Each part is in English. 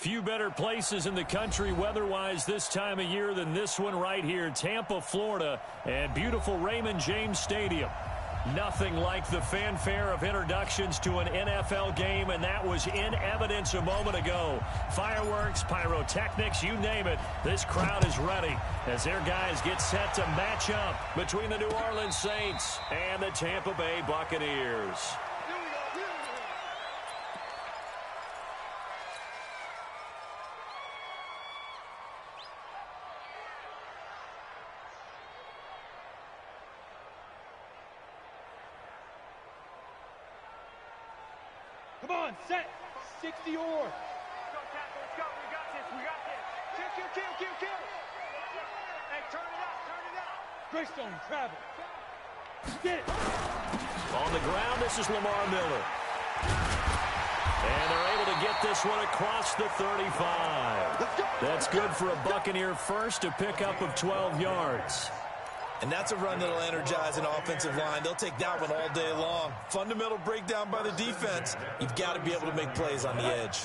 Few better places in the country weather-wise this time of year than this one right here, Tampa, Florida, and beautiful Raymond James Stadium. Nothing like the fanfare of introductions to an NFL game, and that was in evidence a moment ago. Fireworks, pyrotechnics, you name it, this crowd is ready as their guys get set to match up between the New Orleans Saints and the Tampa Bay Buccaneers. Come on, set. 60 or. Let's go, Tackle. Let's go. We got this. We got this. Kill. Hey, turn it up. Greystone, travel. Get it. On the ground, this is Lamar Miller. And they're able to get this one across the 35. That's good for a Buccaneer first, a pickup of 12 yards. And that's a run that'll energize an offensive line. They'll take that one all day long. Fundamental breakdown by the defense. You've got to be able to make plays on the edge.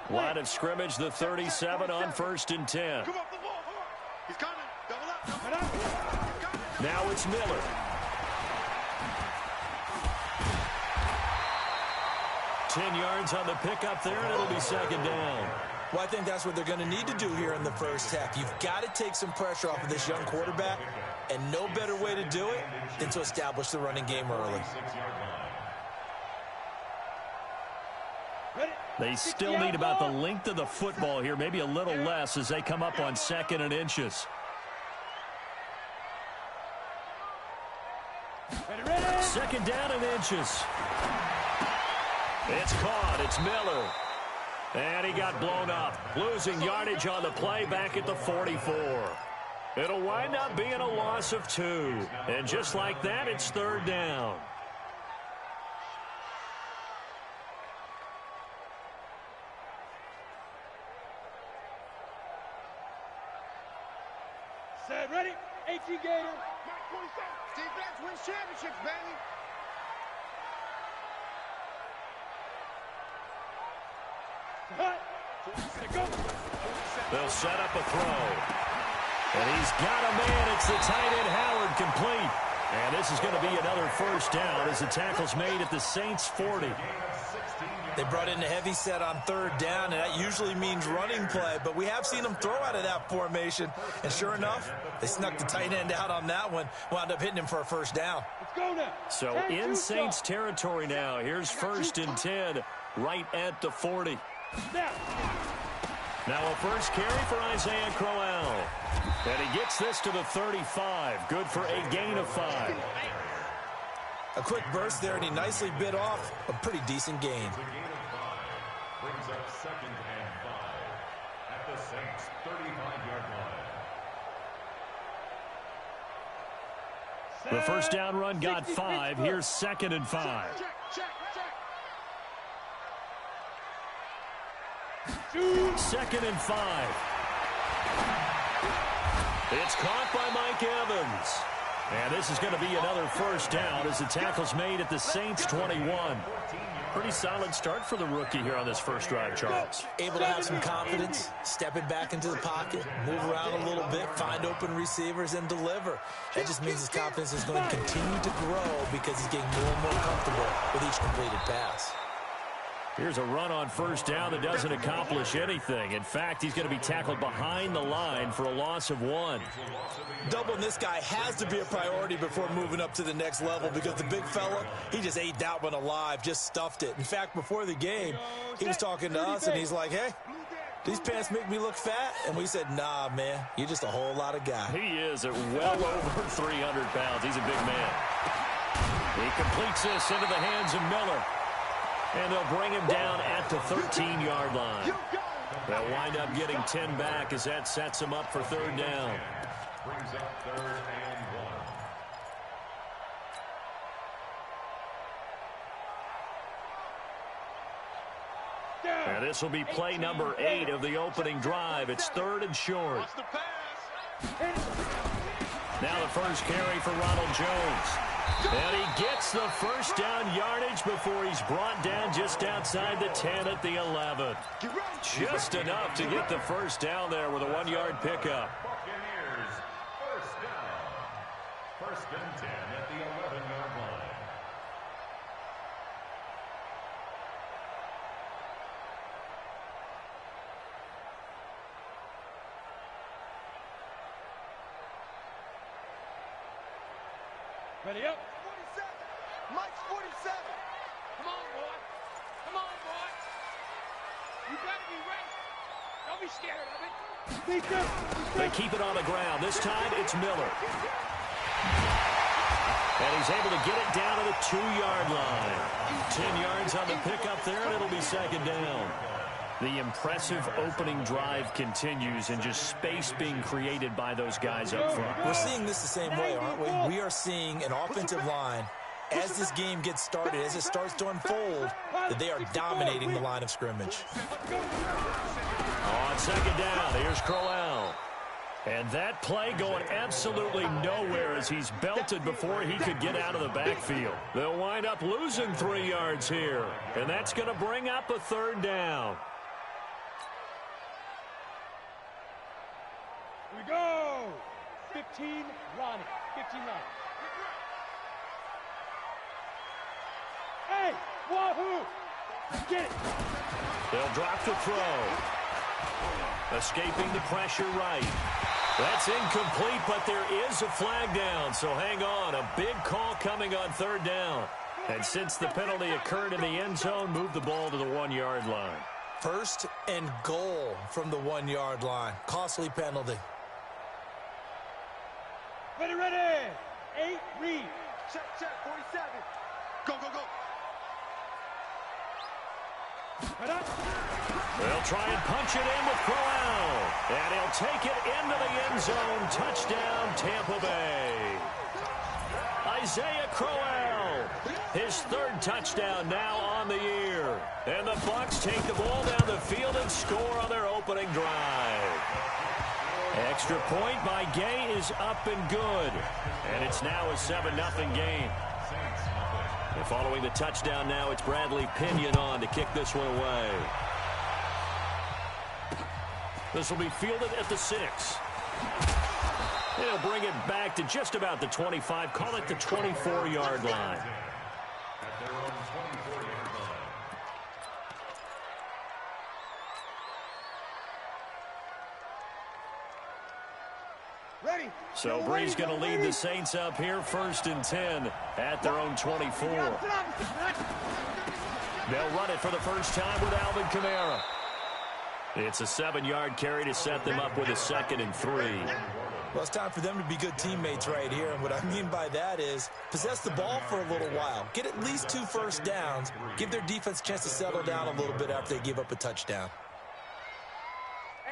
Line of scrimmage, the 37 on 1st and 10. He's coming. Double up. Now it's Miller. Ten yards on the pickup there, and it'll be second down. Well, I think that's what they're going to need to do here in the first half. You've got to take some pressure off of this young quarterback, and no better way to do it than to establish the running game early. They still need about the length of the football here, maybe a little less as they come up on 2nd and inches. Second down and inches. It's caught. It's Miller. And he got blown up. Losing yardage on the play back at the 44. It'll wind up being a loss of 2. And just like that, it's 3rd down. Set, ready? 18 Gator. Defense wins championships, baby. They'll set up a throw. And he's got a man. It's the tight end Howard, complete. And this is going to be another first down as the tackle's made at the Saints 40. They brought in a heavy set on 3rd down, and that usually means running play, but we have seen them throw out of that formation. And sure enough, they snuck the tight end out on that one, wound up hitting him for a first down. Let's go now. So in Saints territory now. Here's 1st and 10 right at the 40. Now a first carry for Isaiah Crowell. And he gets this to the 35. Good for a gain of 5. A quick burst there, and he nicely bit off a pretty decent gain. Brings up 2nd and 5 at the Saints 35-yard line. The first down run got 5. Here's 2nd and 5. Second and 5. It's caught by Mike Evans. And this is going to be another first down as the tackle's made at the Saints 21. Pretty solid start for the rookie here on this first drive, Charles. Able to have some confidence, stepping back into the pocket, move around a little bit, find open receivers, and deliver. That just means his confidence is going to continue to grow because he's getting more and more comfortable with each completed pass. Here's a run on first down that doesn't accomplish anything. In fact, he's going to be tackled behind the line for a loss of 1. Doubling this guy has to be a priority before moving up to the next level because the big fella, he just ate that one alive, just stuffed it. In fact, before the game, he was talking to us, and he's like, hey, these pants make me look fat? And we said, nah, man, you're just a whole lot of guy. He is at well over 300 pounds. He's a big man. He completes this into the hands of Miller. And they'll bring him down at the 13-yard line. They'll wind up getting 10 back as that sets him up for 3rd down. Brings up 3rd and 1. And this will be play number 8 of the opening drive. It's 3rd and short. Watch the pass. Now the first carry for Ronald Jones. And he gets the first down yardage before he's brought down just outside the 10 at the 11. Just enough to get the first down there with a 1-yard pickup. Buccaneers, first down. First and 10 at the 11-yard line. Ready up. 47. Mike's 47. Come on, boy. Come on, boy. You gotta be ready. Don't be scared of it. They keep it on the ground. This time it's Miller. And he's able to get it down to the 2-yard line. 10 yards on the pickup there, and it'll be second down. The impressive opening drive continues, and just space being created by those guys up front. We're seeing this the same way, aren't we? We are seeing an offensive line, as this game gets started, as it starts to unfold, that they are dominating the line of scrimmage. On second down, here's Crowell. And that play going absolutely nowhere as he's belted before he could get out of the backfield. They'll wind up losing 3 yards here, and that's going to bring up a third down. Here we go. 15, Ronnie. 15, Ronnie. Hey, wahoo! Get it. They'll drop the throw. Escaping the pressure right. That's incomplete, but there is a flag down, so hang on. A big call coming on third down. And since the penalty occurred in the end zone, move the ball to the 1-yard line. First and goal from the 1-yard line. Costly penalty. Ready, ready. 8, read. Check, 47. Go, go, go. Right up. They'll try and punch it in with Crowell. And he'll take it into the end zone. Touchdown, Tampa Bay. Isaiah Crowell, his 3rd touchdown now on the year. And the Bucs take the ball down the field and score on their opening drive. Extra point by Gay is up and good. And it's now a 7-0 game. And following the touchdown now, it's Bradley Pinion on to kick this one away. This will be fielded at the 6. They'll bring it back to just about the 25. Call it the 24-yard line. At their own 24-yard line. Ready. So Bree's going to lead the Saints up here, 1st and 10 at their own 24. They'll run it for the first time with Alvin Kamara. It's a 7-yard carry to set them up with a 2nd and 3. Well, it's time for them to be good teammates right here. And what I mean by that is possess the ball for a little while. Get at least 2 first downs. Give their defense a chance to settle down a little bit after they give up a touchdown.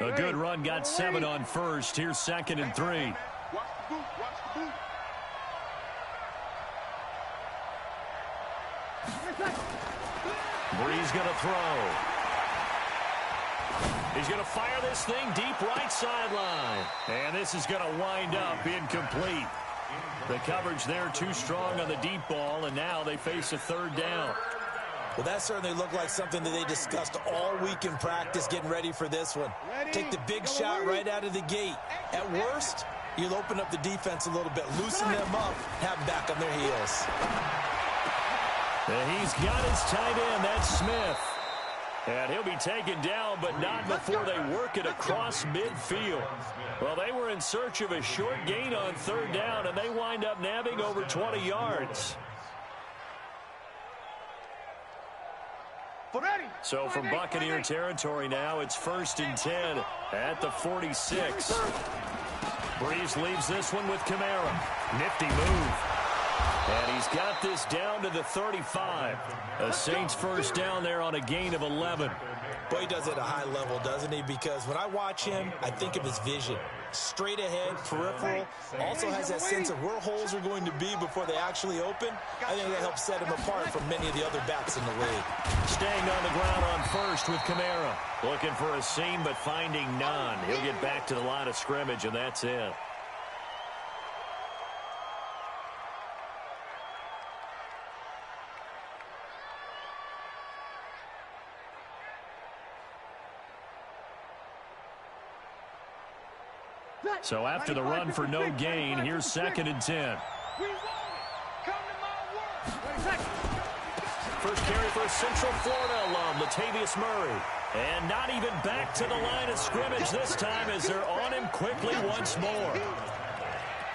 A good run got 7 on first. Here's 2nd and 3. Watch the boot, watch the boot. Bree's going to throw. He's going to fire this thing deep right sideline. And this is going to wind up incomplete. The coverage there too strong on the deep ball, and now they face a 3rd down. Well, that certainly looked like something that they discussed all week in practice getting ready for this one. Take the big shot right out of the gate. At worst, you'll open up the defense a little bit, loosen them up, have them back on their heels. And he's got his tight end, that's Smith. And he'll be taken down, but not before they work it across midfield. Well, they were in search of a short gain on 3rd down, and they wind up nabbing over 20 yards. So from Buccaneer territory now, it's 1st and 10 at the 46. Brees leaves this one with Kamara. Nifty move. And he's got this down to the 35. A Saints first down there on a gain of 11. Boy, he does it at a high level, doesn't he? Because when I watch him, I think of his vision. Straight ahead, peripheral. Also has that sense of where holes are going to be before they actually open. I think that helps set him apart from many of the other backs in the league. Staying on the ground on first with Kamara. Looking for a seam, but finding none. He'll get back to the line of scrimmage, and that's it. So after the run for no gain, here's 2nd and 10. We want it. Come to my word. First carry for Central Florida alum, Latavius Murray. And not even back to the line of scrimmage this time as they're on him quickly once more.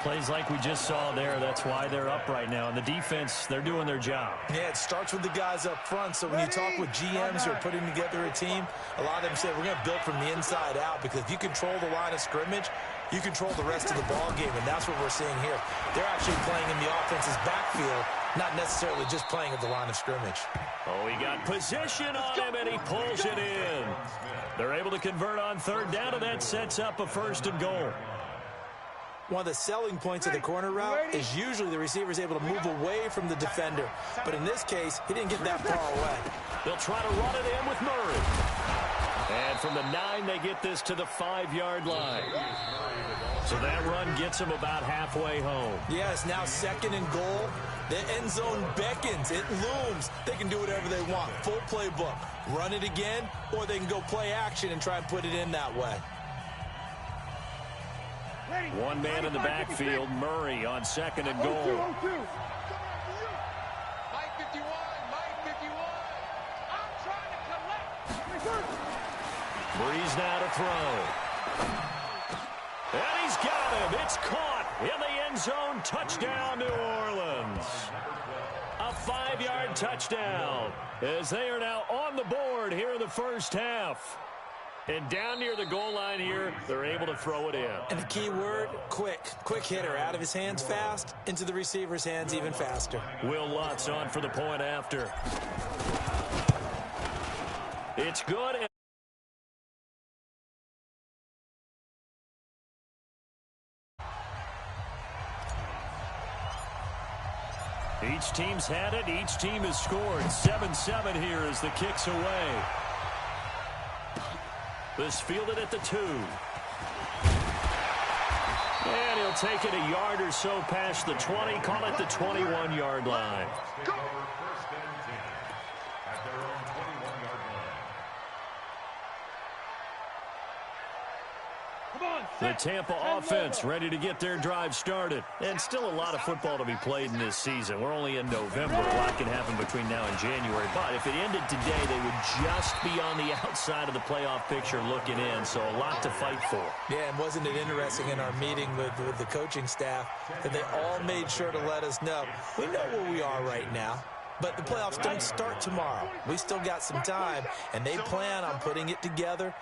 Plays like we just saw there. That's why they're up right now. And the defense, they're doing their job. Yeah, it starts with the guys up front. So when you talk with GMs who are putting together a team, a lot of them say we're going to build from the inside out, because if you control the line of scrimmage, you control the rest of the ball game, and that's what we're seeing here. They're actually playing in the offense's backfield, not necessarily just playing at the line of scrimmage. Oh, he got position on him, and he pulls it in. They're able to convert on 3rd down, and that sets up a 1st and goal. One of the selling points of the corner route is usually the receiver is able to move away from the defender. But in this case, he didn't get that far away. They'll try to run it in with Murray. And from the 9, they get this to the 5-yard line. So that run gets them about halfway home. Yeah, it's now 2nd and goal. The end zone beckons. It looms. They can do whatever they want. Full playbook. Run it again, or they can go play action and try and put it in that way. One man in the backfield, Murray on 2nd and goal. Mike 51, Mike 51. I'm trying to collect. Breeze now to throw. And he's got him. It's caught in the end zone. Touchdown, New Orleans. A 5-yard touchdown as they are now on the board here in the first half. And down near the goal line here, they're able to throw it in. And the key word, quick. Quick hitter. Out of his hands fast, into the receiver's hands even faster. Will Lutz on for the point after. It's good. Each team's had it. Each team has scored. 7-7 here as the kick's away. This fielded at the 2. And he'll take it a yard or so past the 20. Call it the 21-yard line. Take over 1st and 10 at their own 21-yard line. The Tampa offense ready to get their drive started. And still a lot of football to be played in this season. We're only in November. A lot can happen between now and January. But if it ended today, they would just be on the outside of the playoff picture looking in. So a lot to fight for. Yeah, and wasn't it interesting in our meeting with the coaching staff that they all made sure to let us know, we know where we are right now, but the playoffs don't start tomorrow. We still got some time, and they plan on putting it together,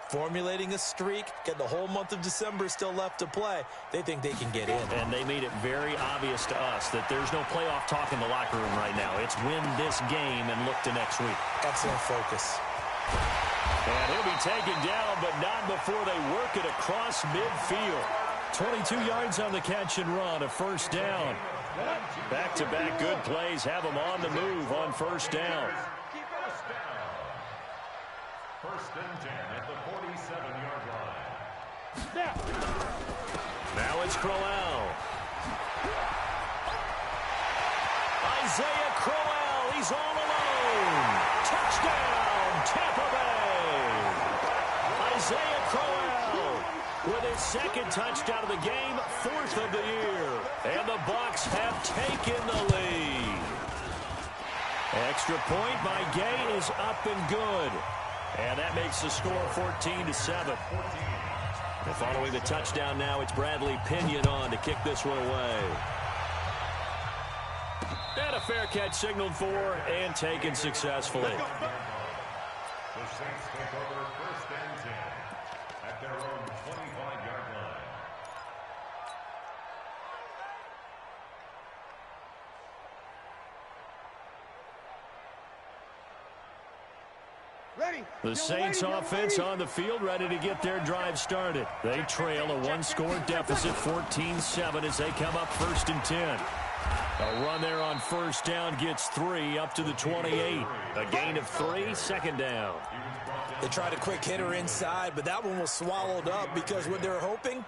formulating a streak, get the whole month of December still left to play. They think they can get in. And they made it very obvious to us that there's no playoff talk in the locker room right now. It's win this game and look to next week. Excellent focus. And he'll be taken down, but not before they work it across midfield. 22 yards on the catch and run, a 1st down. Back-to-back good plays have them on the move on 1st down. 1st and 10 at the 47-yard line. Now it's Crowell. Isaiah Crowell, he's all alone. Touchdown, Tampa Bay. Isaiah Crowell with his 2nd touchdown of the game, 4th of the year. And the Bucs have taken the lead. Extra point by Gay is up and good. And that makes the score 14-7. And following the touchdown now, it's Bradley Pinion on to kick this one away. And a fair catch signaled for and taken successfully. The Saints take over 1st and 10 at their own 25-yard line. The Saints offense on the field ready to get their drive started. They trail a 1-score deficit, 14-7 as they come up 1st and 10. A run there on 1st down gets 3 up to the 28. A gain of 3, 2nd down. They tried a quick hitter inside, but that one was swallowed up because what they're hoping,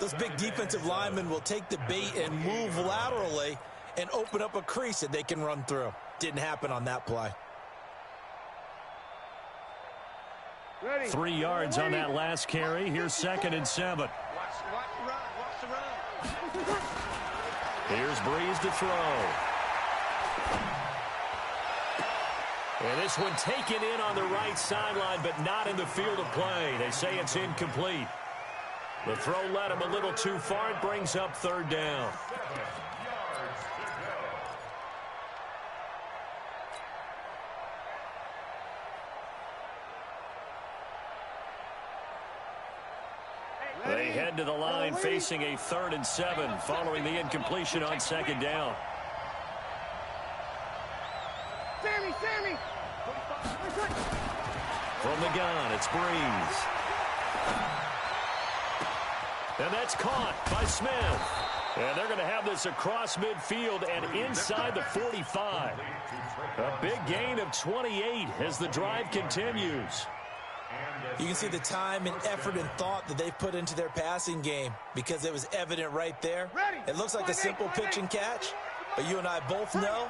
those big defensive linemen will take the bait and move laterally and open up a crease that they can run through. Didn't happen on that play. 3 yards on that last carry. Here's 2nd and 7. Watch the run. Watch the run. Here's Breeze to throw. And this one taken in on the right sideline, but not in the field of play. They say it's incomplete. The throw led him a little too far. It brings up third down. 7 yards to go. They head to the line facing a 3rd and 7 following the incompletion on 2nd down. Sammy! From the gun, it's Breeze. And that's caught by Smith. And they're going to have this across midfield and inside the 45. A big gain of 28 as the drive continues. You can see the time and effort and thought that they've put into their passing game because it was evident right there. It looks like a simple pitch and catch, but you and I both know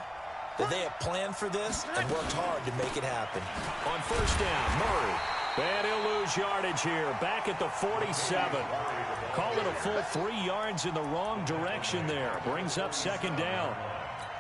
that they have planned for this and worked hard to make it happen. On 1st down, Murray. And he'll lose yardage here, back at the 47. Call it a full 3 yards in the wrong direction there. Brings up 2nd down.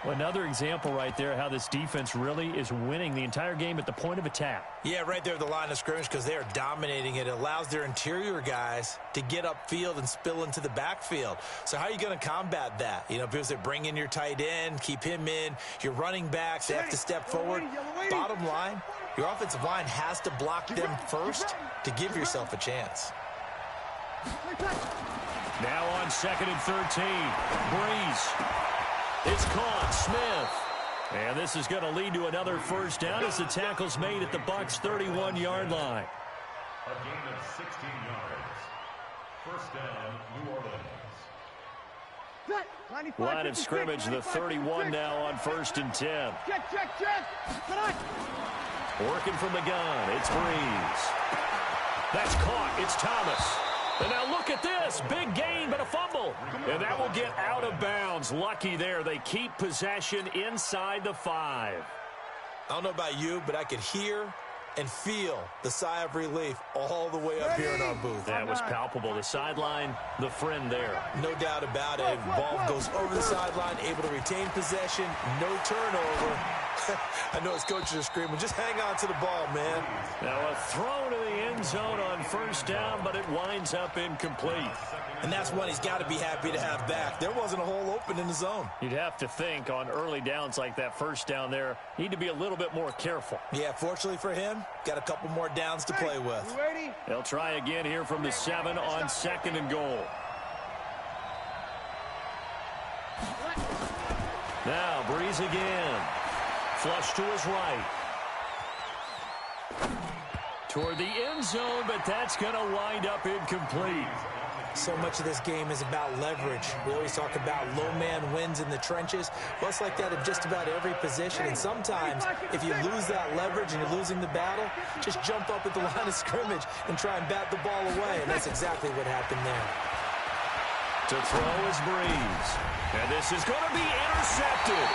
Well, another example right there how this defense really is winning the entire game at the point of attack. Yeah, right there at the line of scrimmage because they are dominating it. It allows their interior guys to get upfield and spill into the backfield. So how are you going to combat that? You know, because they bring in your tight end, keep him in. Your running backs, they have to step forward. Bottom line, your offensive line has to block them first to give yourself a chance. Now on 2nd and 13, Breeze. It's caught, Smith. And this is going to lead to another 1st down as the tackle's made at the Bucs' 31-yard line. A gain of 16 yards. 1st down, New Orleans. Line of scrimmage, the 31 now on 1st and 10. Check. Working from the gun, it's Breeze. That's caught, it's Thomas. And now look at this. Big gain, but a fumble. And that will get out of bounds. Lucky there. They keep possession inside the 5. I don't know about you, but I could hear and feel the sigh of relief all the way up here in our booth. That was palpable. The sideline, the friend there. No doubt about it. Ball goes over the sideline, able to retain possession, no turnover. I know his coaches are screaming, just hang on to the ball, man. Now a throw to the end zone on 1st down, but it winds up incomplete. And that's one he's got to be happy to have back. There wasn't a hole open in the zone. You'd have to think on early downs like that 1st down there, need to be a little bit more careful. Yeah, fortunately for him, got a couple more downs to play with. They'll try again here from the 7 on 2nd and goal. Now Breeze again. Flush to his right. Toward the end zone, but that's going to wind up incomplete. So much of this game is about leverage. We always talk about low man wins in the trenches. Well, it's like that in just about every position. And sometimes, if you lose that leverage and you're losing the battle, just jump up at the line of scrimmage and try and bat the ball away. And that's exactly what happened there. To throw is Breeze. And this is going to be intercepted.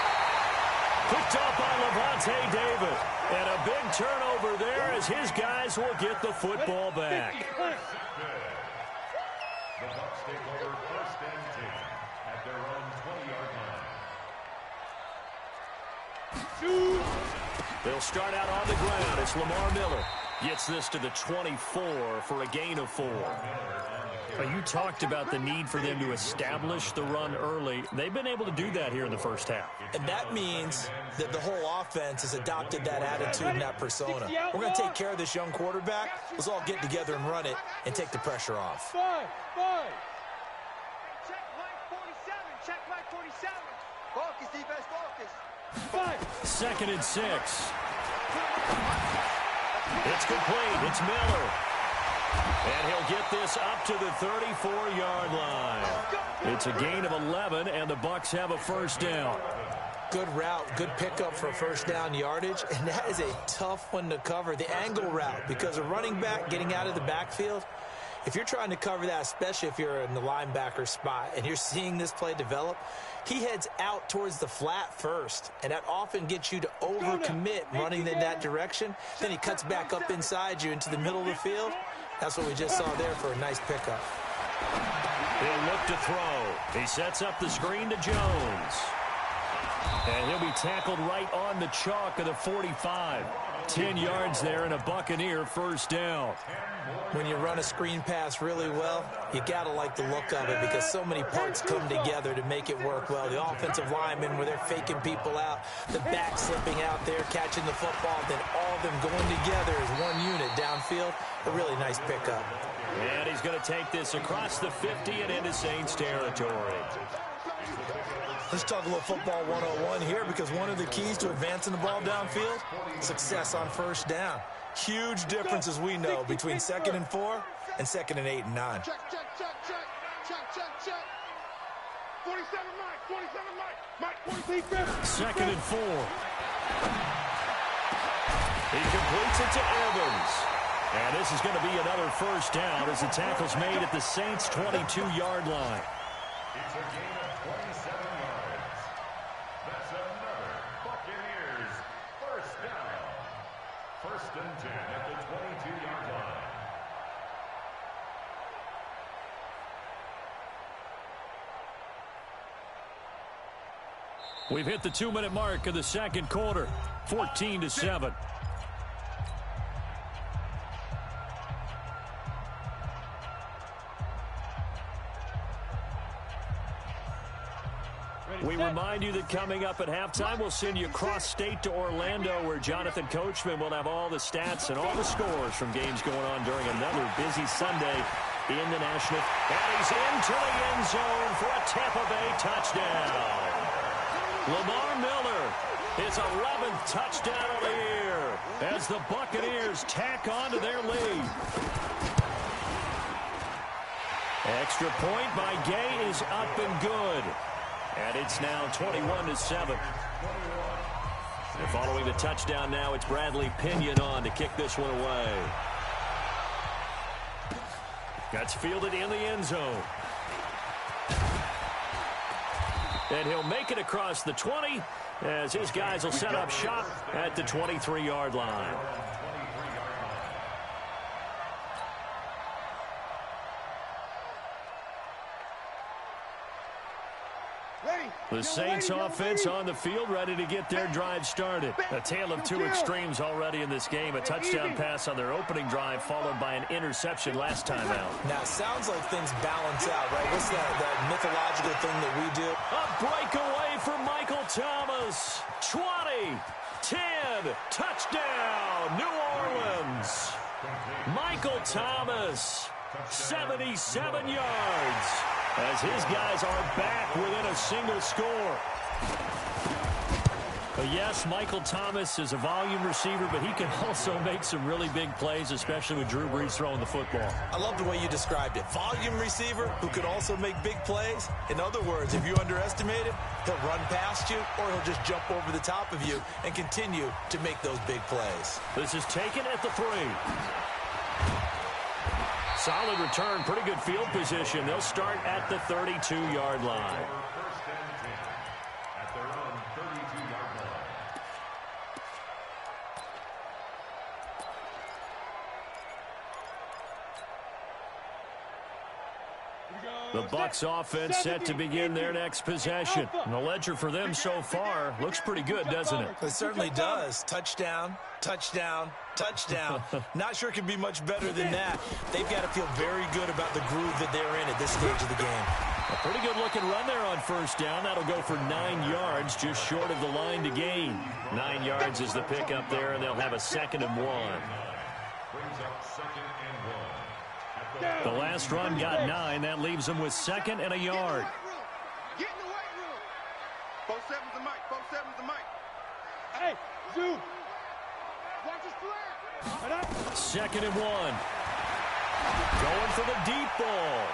Picked off by Levante David. And a big turnover there as his guys will get the football back. The Bucs take over 1st and 10 at their own 20-yard line. They'll start out on the ground. It's Lamar Miller. Gets this to the 24 for a gain of 4. You talked about the need for them to establish the run early. They've been able to do that here in the 1st half. And that means that the whole offense has adopted that attitude and that persona. We're going to take care of this young quarterback. Let's all get together and run it and take the pressure off. Check Mike 47. Check Mike 47. Focus, defense, focus. 2nd and 6. It's complete. It's Miller. And he'll get this up to the 34-yard line. It's a gain of 11, and the Bucs have a 1st down. Good route, good pickup for 1st down yardage, and that is a tough one to cover. The angle route, because a running back getting out of the backfield, if you're trying to cover that, especially if you're in the linebacker spot and you're seeing this play develop, he heads out towards the flat first, and that often gets you to overcommit running in that direction. Then he cuts back up inside you into the middle of the field. That's what we just saw there for a nice pickup. He'll look to throw. He sets up the screen to Jones. And he'll be tackled right on the chalk of the 45. 10 yards there and a Buccaneer first down. When you run a screen pass really well, you got to like the look of it because so many parts come together to make it work well. The offensive linemen, where they're faking people out, the back slipping out there, catching the football, then all of them going together as one unit downfield. A really nice pickup. And he's going to take this across the 50 and into Saints territory. Let's talk a little football 101 here because one of the keys to advancing the ball downfield, success on first down. Huge difference, as we know, between 2nd and 4 and 2nd and 8 and 9. Check. 47 Mike. 47 Mike. 2nd and 4. He completes it to Evans. And this is going to be another first down as the tackle's made at the Saints' 22-yard line. It's a gain of 27 yards. That's another Buccaneers first down. 1st and 10 at the 22-yard line. We've hit the 2-minute mark of the second quarter. 14-7. We remind you that coming up at halftime, we'll send you cross-state to Orlando, where Jonathan Coachman will have all the stats and all the scores from games going on during another busy Sunday in the National. And he's into the end zone for a Tampa Bay touchdown. Lamar Miller, his 11th touchdown of the year as the Buccaneers tack on to their lead. Extra point by Gay is up and good. And it's now 21-7. And following the touchdown now, it's Bradley Pinion on to kick this one away. That's fielded in the end zone. And he'll make it across the 20 as his guys will set up shop at the 23-yard line. The Saints offense on the field, ready to get their drive started. A tale of two extremes already in this game. A touchdown pass on their opening drive, followed by an interception last time out. Now, it sounds like things balance out, right? What's that mythological thing that we do? A breakaway for Michael Thomas. 20, 10, touchdown, New Orleans. Michael Thomas, 77 yards. As his guys are back within a single score. Yes, Michael Thomas is a volume receiver, but he can also make some really big plays, especially with Drew Brees throwing the football. I love the way you described it. Volume receiver who can also make big plays. In other words, if you underestimate him, he'll run past you or he'll just jump over the top of you and continue to make those big plays. This is taken at the 3. Solid return, pretty good field position. They'll start at the 32-yard line. 1st and 10 at their own 32-yard line. The Bucs offense set to begin their next possession. And the ledger for them so far looks pretty good, doesn't it? It certainly does. Touchdown, touchdown, touchdown. Not sure it can be much better than that. They've got to feel very good about the groove that they're in at this stage of the game. A pretty good looking run there on first down. That'll go for 9 yards, just short of the line to gain. 9 yards is the pickup there, and they'll have a 2nd and 1. Brings up 2nd and 1. The last run got 9. That leaves them with 2nd and a yard. Get in the weight room. 4-7's the mic. 4-7's the mic. Hey, Zoo. Watch his flare. 2nd and 1. Going for the deep ball.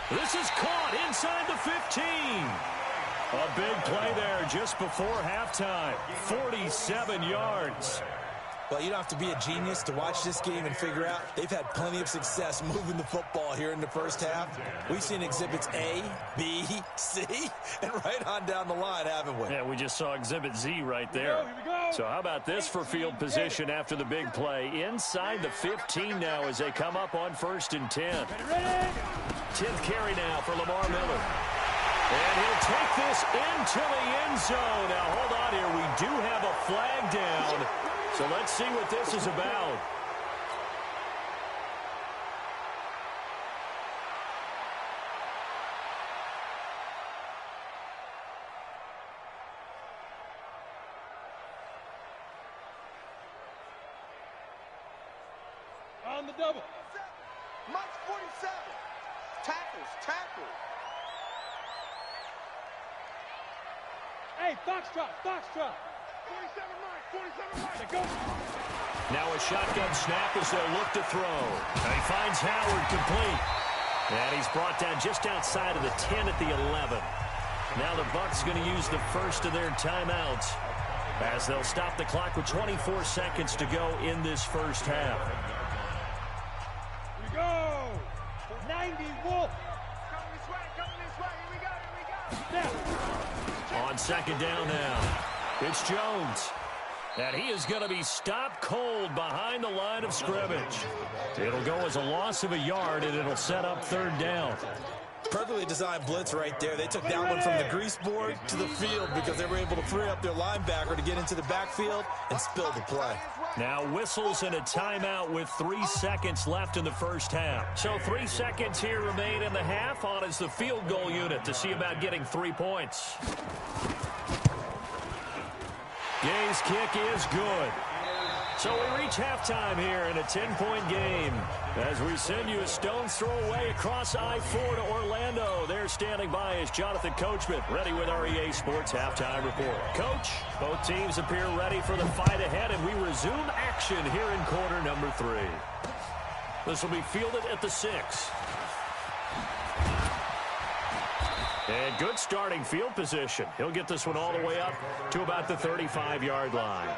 This is caught inside the 15. A big play there just before halftime. 47 yards. Well, you don't have to be a genius to watch this game and figure out they've had plenty of success moving the football here in the first half. We've seen exhibits A, B, C, and right on down the line, haven't we? Yeah, we just saw Exhibit Z right there. So how about this for field position after the big play? Inside the 15 now as they come up on 1st and 10. 10th carry now for Lamar Miller. And he'll take this into the end zone. Now, hold on here. We do have a flag down. So let's see what this is about. On the double. Mike's 47. Tackles. Hey, Foxtrot. 47 Mike. Go. Now a shotgun snap as they'll look to throw. And he finds Howard complete. And he's brought down just outside of the 10 at the 11. Now the Bucs going to use the first of their timeouts as they'll stop the clock with 24 seconds to go in this first half. Here we go. 90 Wolf. Coming this way. Here we go. Snap. On second down now, it's Jones. And he is going to be stopped cold behind the line of scrimmage. It'll go as a loss of a yard, and it'll set up 3rd down. Perfectly designed blitz right there. They took that one from the grease board to the field because they were able to free up their linebacker to get into the backfield and spill the play. Now whistles and a timeout with 3 seconds left in the first half. So 3 seconds here remain in the half. On is the field goal unit to see about getting 3 points. Gay's kick is good. So we reach halftime here in a 10-point game as we send you a stone's throw away across I-4 to Orlando. There standing by is Jonathan Coachman, ready with our EA Sports Halftime Report. Coach, both teams appear ready for the fight ahead, and we resume action here in quarter number 3. This will be fielded at the 6. And good starting field position. He'll get this one all the way up to about the 35-yard line.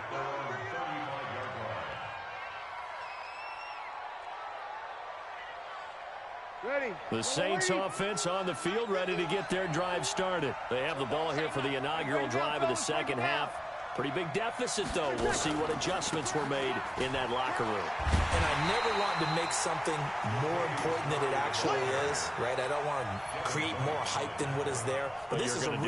Ready. The Saints offense on the field, ready to get their drive started. They have the ball here for the inaugural drive of the second half. Pretty big deficit, though. We'll see what adjustments were made in that locker room. And I never want to make something more important than it actually is, right? I don't want to create more hype than what is there. But this is I'm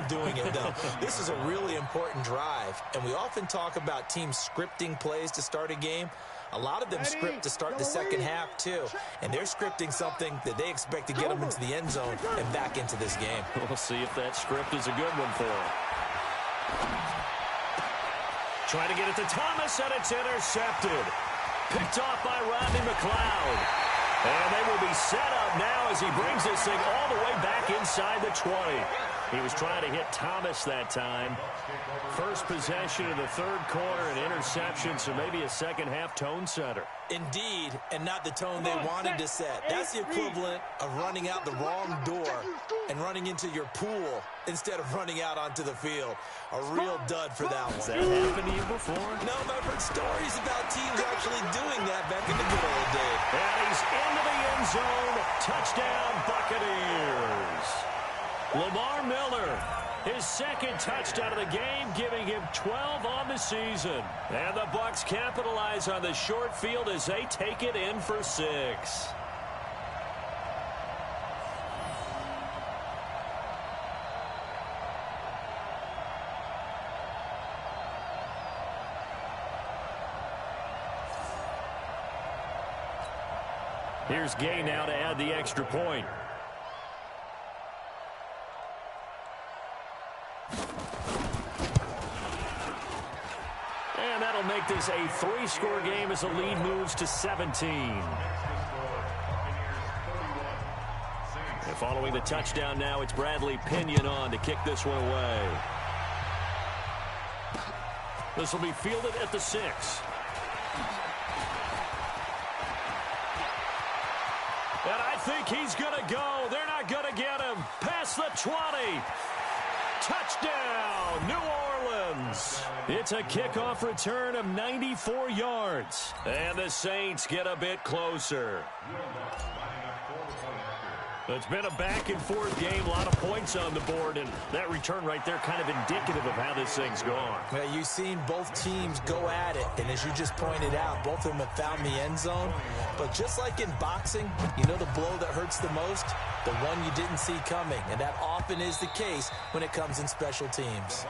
doing it, though. This is a really important drive. And we often talk about teams scripting plays to start a game. A lot of them script to start the second half, too. And they're scripting something that they expect to get them into the end zone and back into this game. We'll see if that script is a good one for them. Trying to get it to Thomas, and it's intercepted. Picked off by Rodney McLeod. And they will be set up now as he brings this thing all the way back inside the 20. He was trying to hit Thomas that time. First possession of the 3rd quarter, an interception, so maybe a second-half tone setter. Indeed, and not the tone they wanted to set. That's the equivalent of running out the wrong door and running into your pool instead of running out onto the field. A real dud for that one. Has that happened to you before? No, but I've heard stories about teams actually doing that back in the good old days. And he's into the end zone. Touchdown, Buccaneers. Lamar Miller, his 2nd touchdown of the game, giving him 12 on the season. And the Bucs capitalize on the short field as they take it in for 6. Here's Gay now to add the extra point. And that'll make this a 3-score game as the lead moves to 17. And following the touchdown now, it's Bradley Pinion on to kick this one away. This will be fielded at the 6. And I think he's going to go. They're not going to get him. Past the 20. Touchdown, New Orleans. It's a kickoff return of 94 yards. And the Saints get a bit closer. It's been a back-and-forth game, a lot of points on the board, and that return right there kind of indicative of how this thing's gone. Well, you've seen both teams go at it, and as you just pointed out, both of them have found the end zone. But just like in boxing, you know the blow that hurts the most? The one you didn't see coming, and that often is the case when it comes in special teams.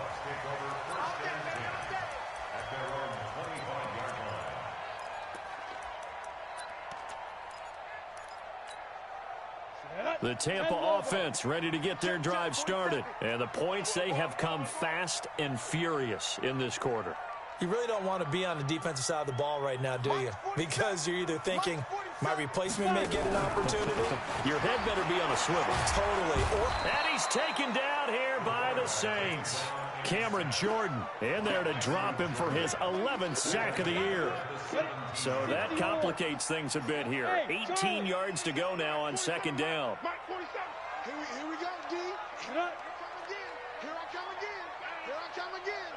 The Tampa offense ready to get their drive started. And the points, they have come fast and furious in this quarter. You really don't want to be on the defensive side of the ball right now, do you? Because you're either thinking, my replacement may get an opportunity. Your head better be on a swivel. Totally. And he's taken down here by the Saints. Cameron Jordan in there to drop him for his 11th sack of the year. So that complicates things a bit here. 18 yards to go now on second down. Here we go, D. Here I come again. Here I come again.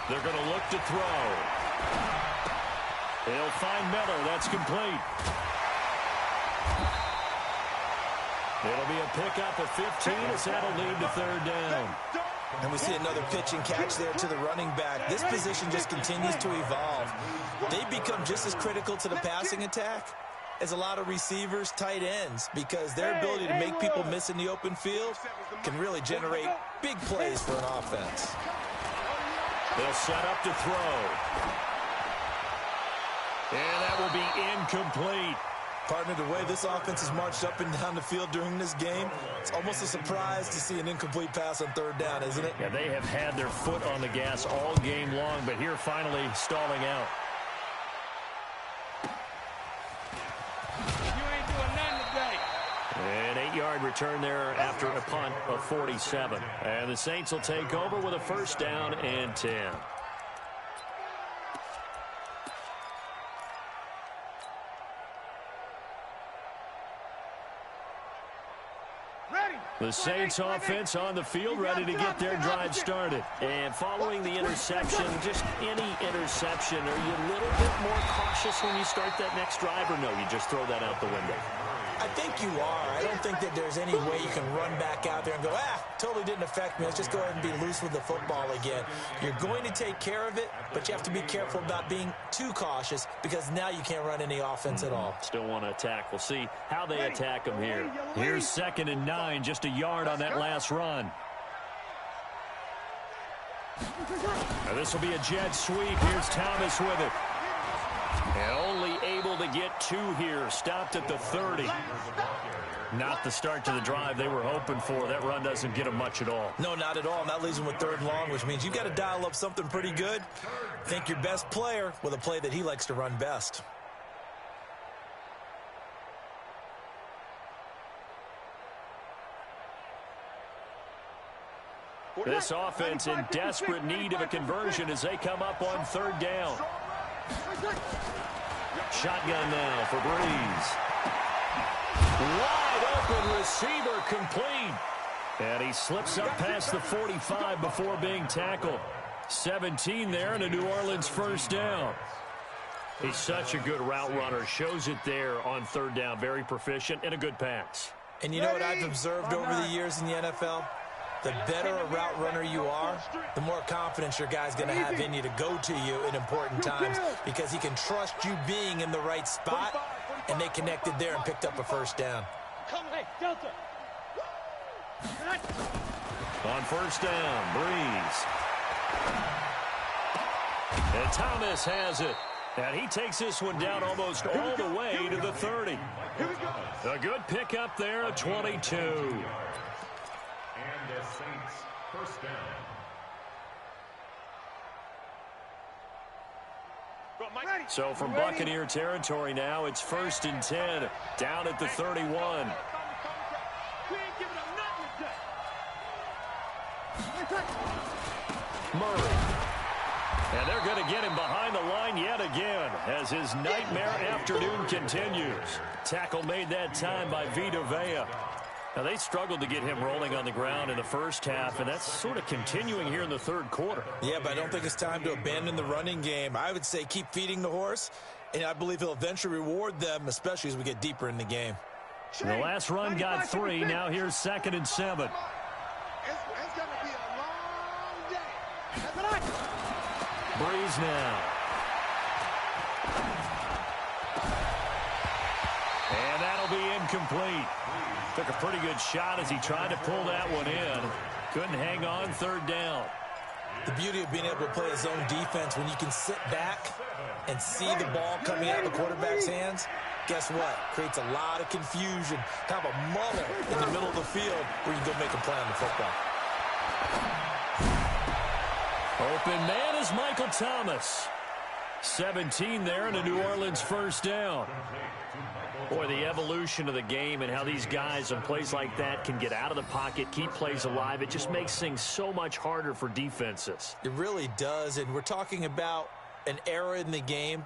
They're going to look to throw. He'll find Miller. That's complete. It'll be a pickup of 15 as that'll lead to third down. And we see another pitch and catch there to the running back. This position just continues to evolve. They've become just as critical to the passing attack as a lot of receivers, tight ends, because their ability to make people miss in the open field can really generate big plays for an offense. They'll set up to throw. And that will be incomplete. Partner, the way this offense has marched up and down the field during this game, it's almost a surprise to see an incomplete pass on third down, isn't it? Yeah, they have had their foot on the gas all game long, but here finally stalling out. You ain't doing nothing today. An 8-yard return there after a punt of 47. And the Saints will take over with a first down and 10. The Saints offense on the field ready to get their drive started. And following the interception, just any interception, are you a little bit more cautious when you start that next drive, or no, you just throw that out the window? I think you are. I don't think that there's any way you can run back out there and go, totally didn't affect me. Let's just go ahead and be loose with the football again. You're going to take care of it, but you have to be careful about being too cautious because now you can't run any offense at all. Still want to attack. We'll see how they attack them here. Here's 2nd and 9, just a yard on that last run. Now this will be a jet sweep. Here's Thomas with it. And only able to get 2 here. Stopped at the 30. Not the start to the drive they were hoping for. That run doesn't get them much at all. No, not at all. And that leaves them with 3rd and long, which means you've got to dial up something pretty good. Think your best player with a play that he likes to run best. This offense in desperate need of a conversion as they come up on 3rd down. Shotgun now for Breeze. Wide open receiver complete. And he slips up past the 45 before being tackled. 17 there and a New Orleans first down. He's such a good route runner. Shows it there on 3rd down. Very proficient and a good pass. And you know what I've observed over the years in the NFL? The better a route runner you are, the more confidence your guy's going to have in you to go to you in important times because he can trust you being in the right spot, and they connected there and picked up a first down. Delta. On first down, Breeze. And Thomas has it. And he takes this one down almost all the way to the 30. A good pickup there at 22. And the Saints first down. So from Buccaneer territory now, it's 1st and 10. Down at the 31. We ain't giving them nothing today. Murray. And they're going to get him behind the line yet again as his nightmare afternoon continues. Tackle made that time by Vita Vea. Now, they struggled to get him rolling on the ground in the first half, and that's sort of continuing here in the 3rd quarter. Yeah, but I don't think it's time to abandon the running game. I would say keep feeding the horse, and I believe he'll eventually reward them, especially as we get deeper in the game. The last run got 3. Now here's 2nd and 7. It's going to be a long day. Breeze now. And that'll be incomplete. Took a pretty good shot as he tried to pull that one in. Couldn't hang on 3rd down. The beauty of being able to play a zone defense when you can sit back and see the ball coming out of the quarterback's hands, guess what? Creates a lot of confusion, kind of a muddle in the middle of the field where you can go make a play on the football. Open man is Michael Thomas. 17 there and a New Orleans 1st down. Boy, the evolution of the game and how these guys on plays like that can get out of the pocket, keep plays alive, it just makes things so much harder for defenses. It really does, and we're talking about an era in the game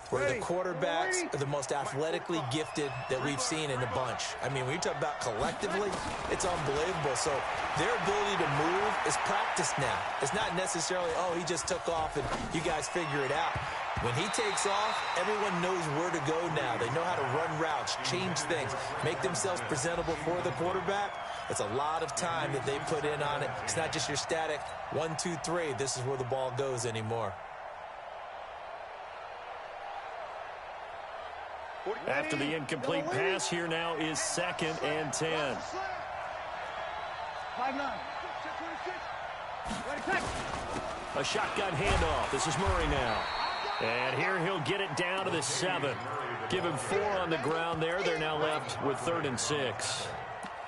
where the quarterbacks are the most athletically gifted that we've seen in a bunch. I mean, when you talk about collectively, it's unbelievable. So their ability to move is practiced now. It's not necessarily, oh, he just took off and you guys figure it out. When he takes off, everyone knows where to go now. They know how to run routes, change things, make themselves presentable for the quarterback. It's a lot of time that they put in on it. It's not just your static 1, 2, 3. This is where the ball goes anymore. After the incomplete pass, here now is 2nd and 10. 5-9. A shotgun handoff. This is Murray now. And here he'll get it down to the 7. Give him 4 on the ground there. They're now left with 3rd and 6.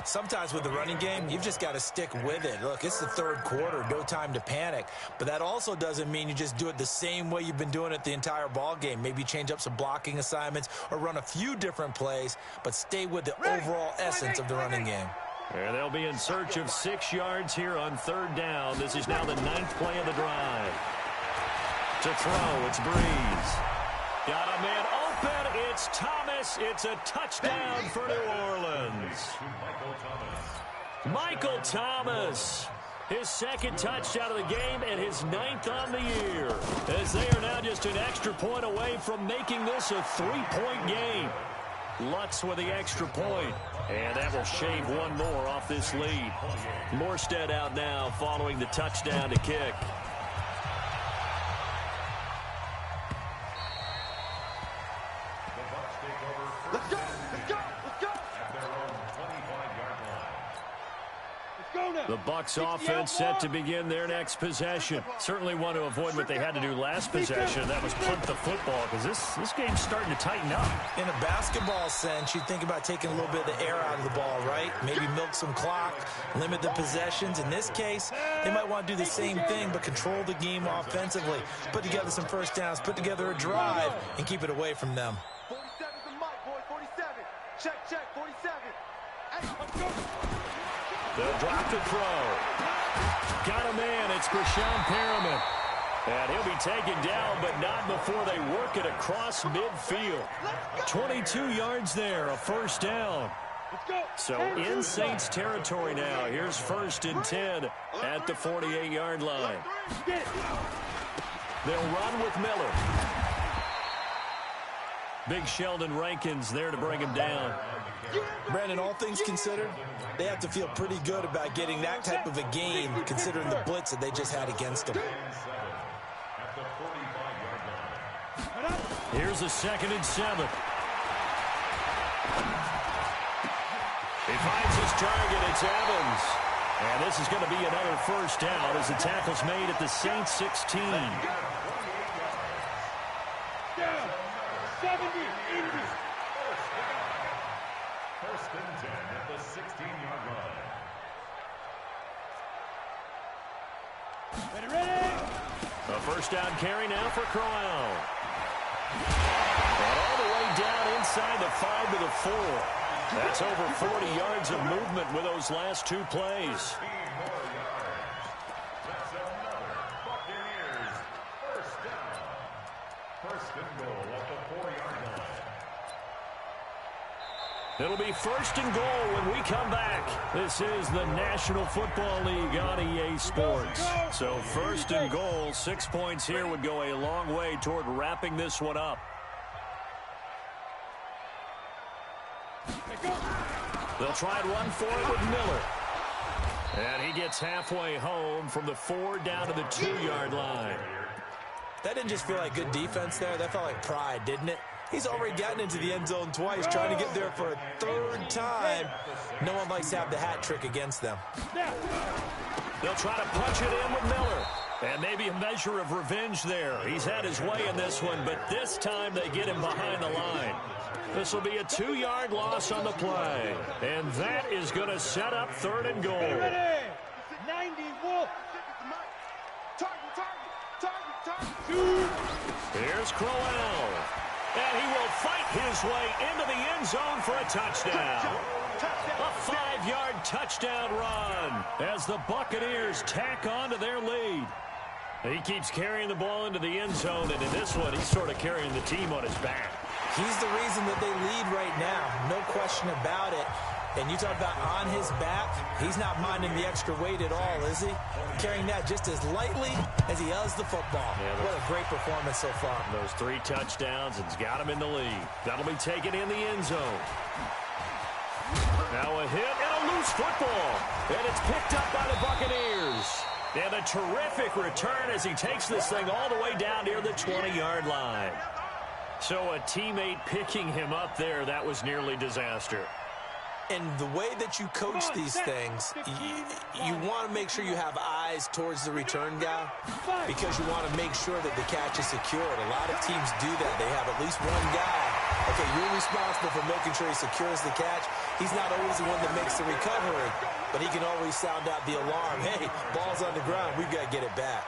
Sometimes with the running game, you've just got to stick with it. Look, it's the 3rd quarter, no time to panic. But that also doesn't mean you just do it the same way you've been doing it the entire ball game. Maybe change up some blocking assignments or run a few different plays, but stay with the overall essence of the running game. And they'll be in search of 6 yards here on 3rd down. This is now the 9th play of the drive. To throw, it's Breeze. Got a man open. It's Thomas. It's a touchdown for New Orleans. Michael Thomas. His 2nd touchdown of the game and his 9th on the year. As they are now just an extra point away from making this a 3-point game. Lutz with the extra point. And that will shave one more off this lead. Morstead out now following the touchdown to kick. Let's go! Let's go! Let's go! At their own 25-yard line. Let's go now! The Bucs offense set to begin their next possession. Certainly want to avoid what they had to do last possession. That was punt the football, because this game's starting to tighten up. In a basketball sense, you think about taking a little bit of the air out of the ball, right? Maybe milk some clock, limit the possessions. In this case, they might want to do the same thing, but control the game offensively. Put together some first downs, put together a drive, and keep it away from them. 47's the mic, boy. 47. Check, 47. Hey, let's go! They'll drop to throw. Got a man. It's Brashon Perriman. And he'll be taken down, but not before they work it across midfield. 22 yards there, a 1st down. So in Saints territory now. Here's 1st and 10 at the 48-yard line. They'll run with Miller. Big Sheldon Rankins there to bring him down. Brandon, all things considered, they have to feel pretty good about getting that type of a game, considering the blitz that they just had against them. Here's a 2nd and 7. He finds his target. It's Evans. And this is going to be another 1st down as the tackle's made at the Saints 16. 70, Indy. 1st and 10 at the 16-yard line. Ready? A 1st down carry now for Crowell. And all the way down inside the 5 to the 4. That's over 40 yards of movement with those last 2 plays. That's another Buccaneers 1st down. 1st and goal at the 4-yard line. It'll be 1st and goal when we come back. This is the National Football League on EA Sports. So 1st and goal, 6 points here would go a long way toward wrapping this one up. They'll try and run for it with Miller. And he gets halfway home from the 4 down to the 2-yard line. That didn't just feel like good defense there. That felt like pride, didn't it? He's already gotten into the end zone twice, trying to get there for a 3rd time. No one likes to have the hat trick against them. They'll try to punch it in with Miller. And maybe a measure of revenge there. He's had his way in this one, but this time they get him behind the line. This will be a 2-yard loss on the play. And that is going to set up 3rd and goal. 90 Wolf. Here's Crowell. And he will fight his way into the end zone for a touchdown. A 5-yard touchdown run as the Buccaneers tack on to their lead. He keeps carrying the ball into the end zone, and in this one, he's sort of carrying the team on his back. He's the reason that they lead right now. No question about it. And you talk about on his back, he's not minding the extra weight at all, is he? Carrying that just as lightly as he does the football. Yeah, what a great performance so far. Those 3 touchdowns, it's got him in the lead. That'll be taken in the end zone. Now a hit and a loose football. And it's picked up by the Buccaneers. And a terrific return as he takes this thing all the way down near the 20-yard line. So a teammate picking him up there, that was nearly disaster. And the way that you coach these things, you want to make sure you have eyes towards the return guy because you want to make sure that the catch is secured. A lot of teams do that. They have at least one guy. Okay, you're responsible for making sure he secures the catch. He's not always the one that makes the recovery, but he can always sound out the alarm. Hey, ball's on the ground. We've got to get it back.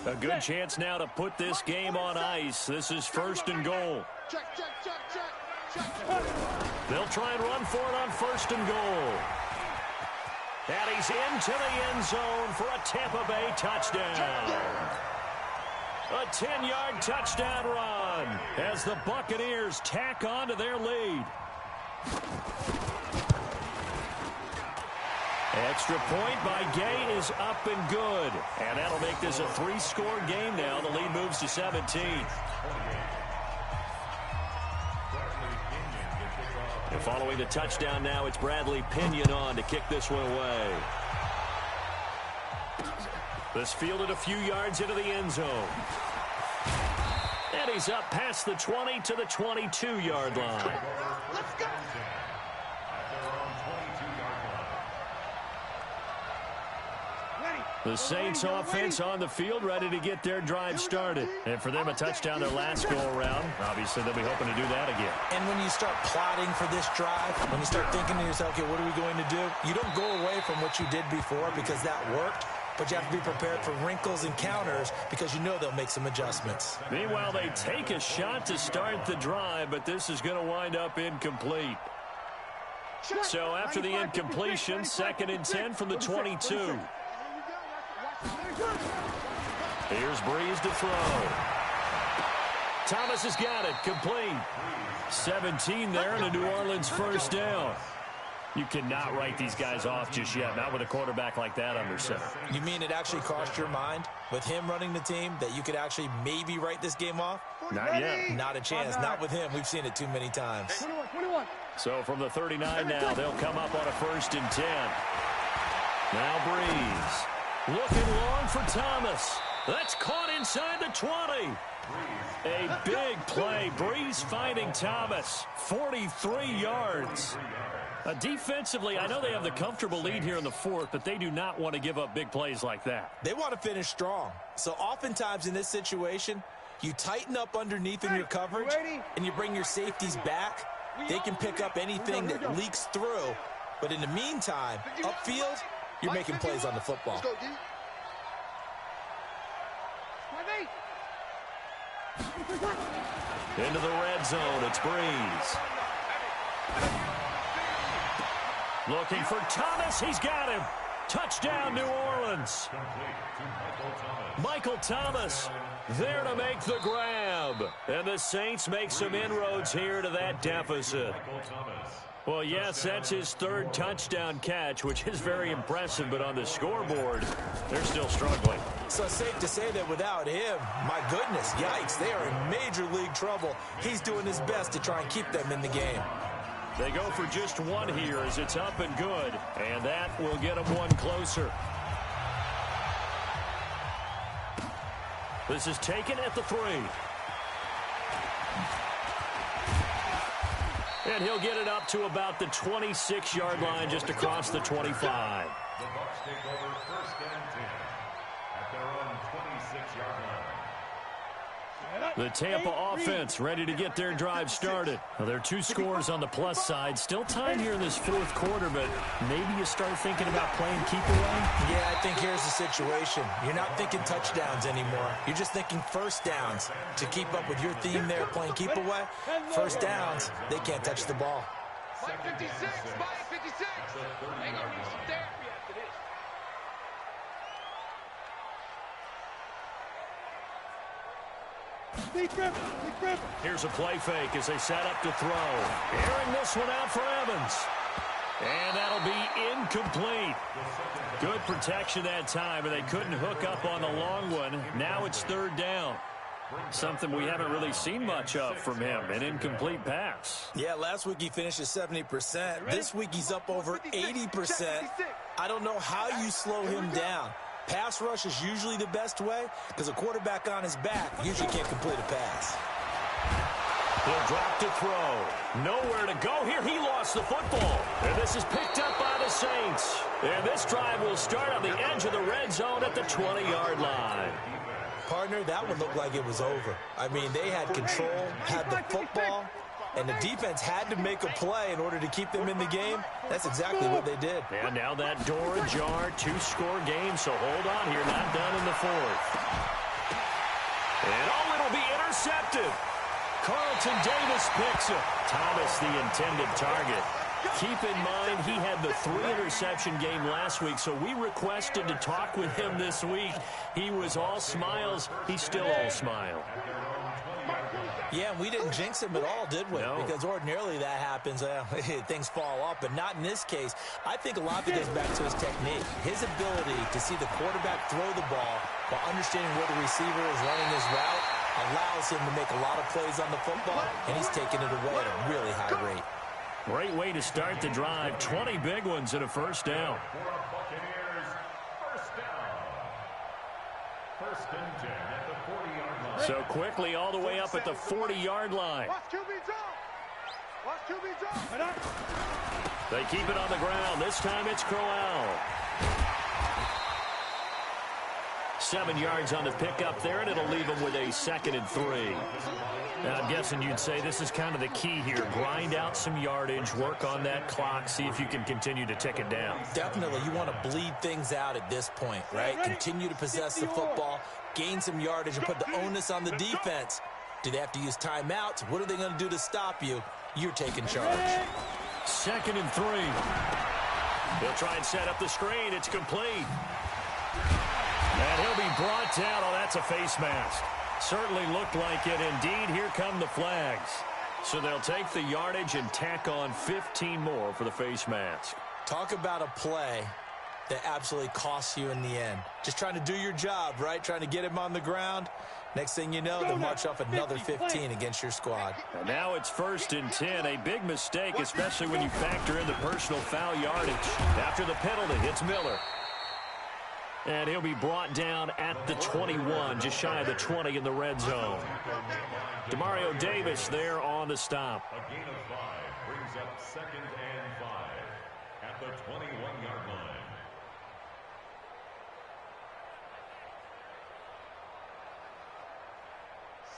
A good chance now to put this game on ice. This is 1st and goal. They'll try and run for it on 1st and goal. And he's into the end zone for a Tampa Bay touchdown. A 10-yard touchdown run as the Buccaneers tack on to their lead. Extra point by Gay is up and good. And that'll make this a 3-score game now. The lead moves to 17. And following the touchdown now, it's Bradley Pinion on to kick this one away. This fielded a few yards into the end zone. And he's up past the 20 to the 22-yard line. Let's go. The Saints offense on the field, ready to get their drive started. And for them, a touchdown their last go-around. Obviously, they'll be hoping to do that again. And when you start plotting for this drive, when you start thinking to yourself, okay, what are we going to do? You don't go away from what you did before because that worked, but you have to be prepared for wrinkles and counters because you know they'll make some adjustments. Meanwhile, they take a shot to start the drive, but this is going to wind up incomplete. So after the incompletion, 2nd and 10 from the 22. Here's Breeze to throw. Thomas has got it. Complete. 17 there and a New Orleans 1st down. You cannot write these guys off just yet, not with a quarterback like that under center. You mean it actually crossed your mind with him running the team that you could actually maybe write this game off? Not yet. Not a chance. Not with him. We've seen it too many times. 21. So from the 39 now, they'll come up on a 1st and 10. Now Breeze. Looking long for Thomas. That's caught inside the 20. A big play. Breeze finding Thomas. 43 yards. Defensively, I know they have the comfortable lead here in the 4th, but they do not want to give up big plays like that. They want to finish strong. So oftentimes in this situation, you tighten up underneath in your coverage, and you bring your safeties back. They can pick up anything that leaks through. But in the meantime, upfield, you're making plays on the football. Into the red zone, it's Breeze. Looking for Thomas, he's got him. Touchdown, New Orleans. Michael Thomas there to make the grab. And the Saints make some inroads here to that deficit. Well, yes, that's his third touchdown catch, which is very impressive, but on the scoreboard, they're still struggling. So safe to say that without him, my goodness, yikes, they are in major league trouble. He's doing his best to try and keep them in the game. They go for just one here as it's up and good, and that will get them one closer. This is taken at the 3. And he'll get it up to about the 26-yard line just across the 25. The Bucs take over 1st and 10 at their own 26-yard line. The Tampa offense ready to get their drive started. Well, there are 2 scores on the plus side. Still time here in this 4th quarter, but maybe you start thinking about playing keep away? Yeah, I think here's the situation. You're not thinking touchdowns anymore. You're just thinking first downs. To keep up with your theme there, playing keep away, first downs, they can't touch the ball. Mike 56, Mike 56. They're going to need some therapy after this. Here's a play fake as they set up to throw. Airing this one out for Evans. And that'll be incomplete. Good protection that time, and they couldn't hook up on the long one. Now it's 3rd down. Something we haven't really seen much of from him, an incomplete pass. Yeah, last week he finished at 70%. This week he's up over 80%. I don't know how you slow him down. Pass rush is usually the best way because a quarterback on his back usually can't complete a pass. He'll drop to throw. Nowhere to go here. He lost the football. And this is picked up by the Saints. And this drive will start on the edge of the red zone at the 20-yard line. Partner, that one looked like it was over. I mean, they had control, had the football, and the defense had to make a play in order to keep them in the game. That's exactly what they did. And now that door ajar, 2-score game, so hold on here, not done in the 4th. And oh, it'll be intercepted. Carlton Davis picks it. Thomas, the intended target. Keep in mind, he had the 3-interception game last week, so we requested to talk with him this week. He was all smiles. He's still all smile. Yeah, we didn't jinx him at all, did we? No. Because ordinarily that happens. Things fall off, but not in this case. I think a lot of it goes back to his technique. His ability to see the quarterback throw the ball while understanding where the receiver is running his route allows him to make a lot of plays on the football, and he's taking it away at a really high rate. Great way to start the drive. 20 big ones and a 1st down. For Buccaneers, 1st down. 1st and 10 at the 40-yard line. So quickly all the way up at the 40-yard line. Watch QB drop. Watch QB drop. They keep it on the ground. This time it's Crowell. 7 yards on the pickup there, and it'll leave them with a 2nd and 3. Now, I'm guessing you'd say this is kind of the key here. Grind out some yardage, work on that clock, see if you can continue to tick it down. Definitely, you want to bleed things out at this point, right? Continue to possess the football, gain some yardage, and put the onus on the defense. Do they have to use timeouts? What are they going to do to stop you? You're taking charge. 2nd and 3. They'll try and set up the screen. It's complete. And he'll be brought down. Oh, that's a face mask. Certainly looked like it. Indeed, here come the flags. So they'll take the yardage and tack on 15 more for the face mask. Talk about a play that absolutely costs you in the end. Just trying to do your job, right? Trying to get him on the ground. Next thing you know, they'll march off another 15 against your squad. And now it's 1st and 10. A big mistake, especially when you factor in the personal foul yardage. After the penalty, it's Miller. And he'll be brought down at the 21, just shy of the 20 in the red zone. Demario Davis there on the stop. A gain of 5 brings up 2nd and 5 at the 21-yard line.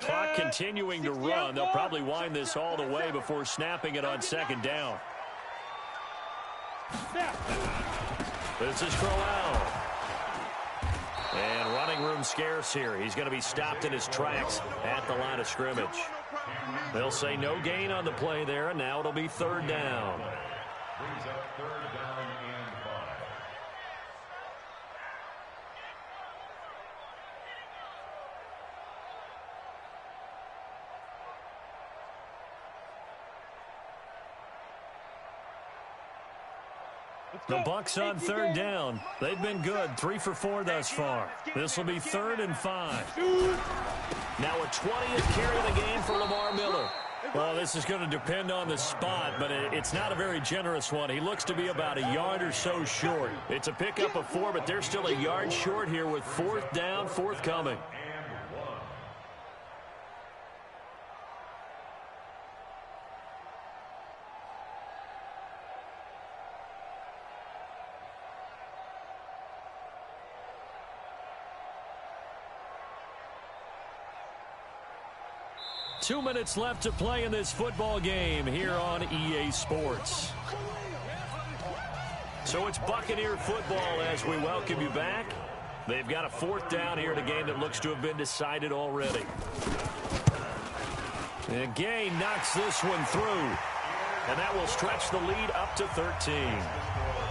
Clock continuing to run. They'll probably wind this all the way before snapping it on 2nd down. This is Crowell. And running room scarce here. He's going to be stopped in his tracks at the line of scrimmage. They'll say no gain on the play there, and now it'll be 3rd down. Brings up 3rd down and 5. The Bucs on third down. They've been good, 3 for 4 thus far. This will be 3rd and 5. Now a 20th carry of the game for Lamar Miller. Well, this is going to depend on the spot, but it's not a very generous one. He looks to be about a yard or so short. It's a pickup of 4, but they're still a yard short here with 4th down, forthcoming. 2 minutes left to play in this football game here on EA Sports. So it's Buccaneer football as we welcome you back. They've got a 4th down here in a game that looks to have been decided already. And Gay knocks this one through. And that will stretch the lead up to 13.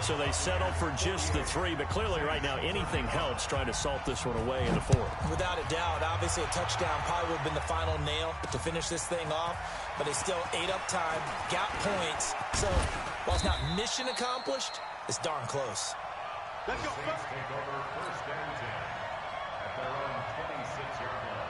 So they settle for just the 3, but clearly right now anything helps trying to salt this one away in the 4th. Without a doubt, obviously a touchdown probably would have been the final nail to finish this thing off, but they still ate up time, got points. So while it's not mission accomplished, it's darn close. Let's go. Saints take over 1st and 10 at their own 26-yard line.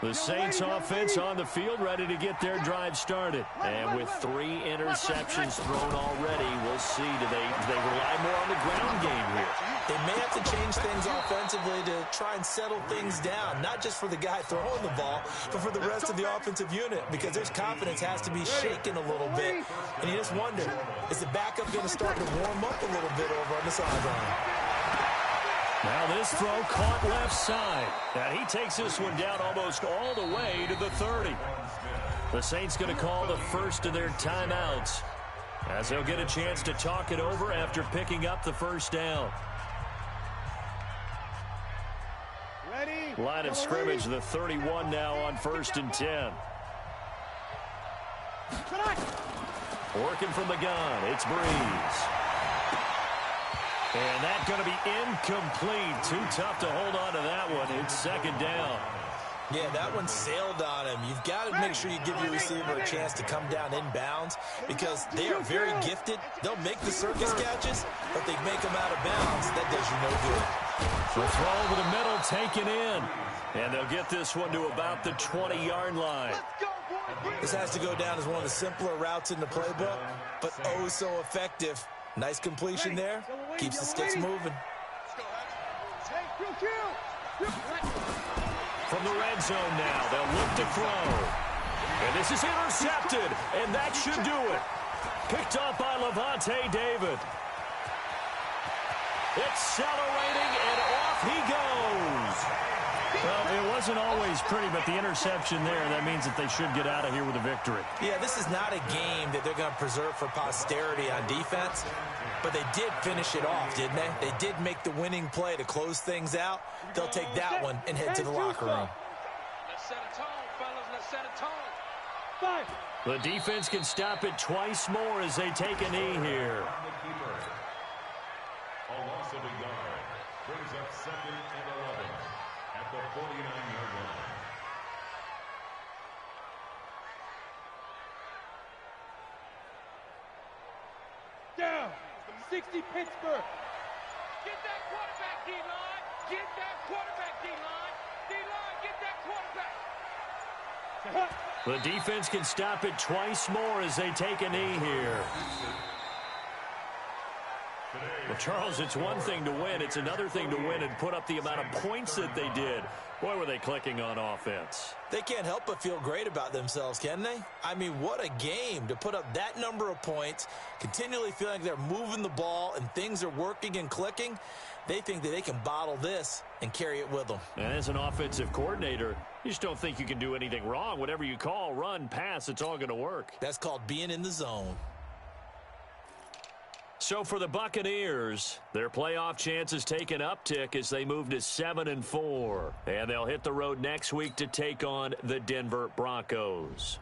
The Saints offense on the field, ready to get their drive started. And with 3 interceptions thrown already, we'll see. Do they rely more on the ground game here? They may have to change things offensively to try and settle things down, not just for the guy throwing the ball, but for the rest of the offensive unit, because their confidence has to be shaken a little bit. And you just wonder, is the backup going to start to warm up a little bit over on the sideline? Now this throw caught left side. And he takes this one down almost all the way to the 30. The Saints going to call the first of their timeouts as they'll get a chance to talk it over after picking up the 1st down. Ready. Line of scrimmage, the 31 now on 1st and 10. Working from the gun, it's Breeze. And that's going to be incomplete. Too tough to hold on to that one. It's 2nd down. Yeah, that one sailed on him. You've got to make sure you give your receiver a chance to come down inbounds because they are very gifted. They'll make the circus catches, but they make them out of bounds. That does you no good. The throw over the middle taken in. And they'll get this one to about the 20-yard line. This has to go down as one of the simpler routes in the playbook, but oh so effective. Nice completion there. Keeps the sticks moving. From the red zone now, they'll look to throw. And this is intercepted, and that should do it. Picked off by Levante David. Accelerating, and off he goes. Well, it wasn't always pretty, but the interception there, that means that they should get out of here with a victory. Yeah, this is not a game that they're going to preserve for posterity on defense, but they did finish it off, didn't they? They did make the winning play to close things out. They'll take that one and head to the locker room. Let's set a tone, fellas. Let's set a tone. The defense can stop it twice more as they take a knee here. A loss of a yard brings up 2nd and 11 at the 49-yard line. Down. 60 Pittsburgh. Get that quarterback, D-line. Get that quarterback, D-line. D-line, get that quarterback. The defense can stop it twice more as they take a knee here. Well, Charles, it's one thing to win. It's another thing to win and put up the amount of points that they did. Boy, were they clicking on offense. They can't help but feel great about themselves, can they? I mean, what a game to put up that number of points, continually feeling like they're moving the ball and things are working and clicking. They think that they can bottle this and carry it with them. And as an offensive coordinator, you just don't think you can do anything wrong. Whatever you call, run, pass, it's all going to work. That's called being in the zone. So for the Buccaneers, their playoff chances take an uptick as they move to 7-4. And they'll hit the road next week to take on the Denver Broncos.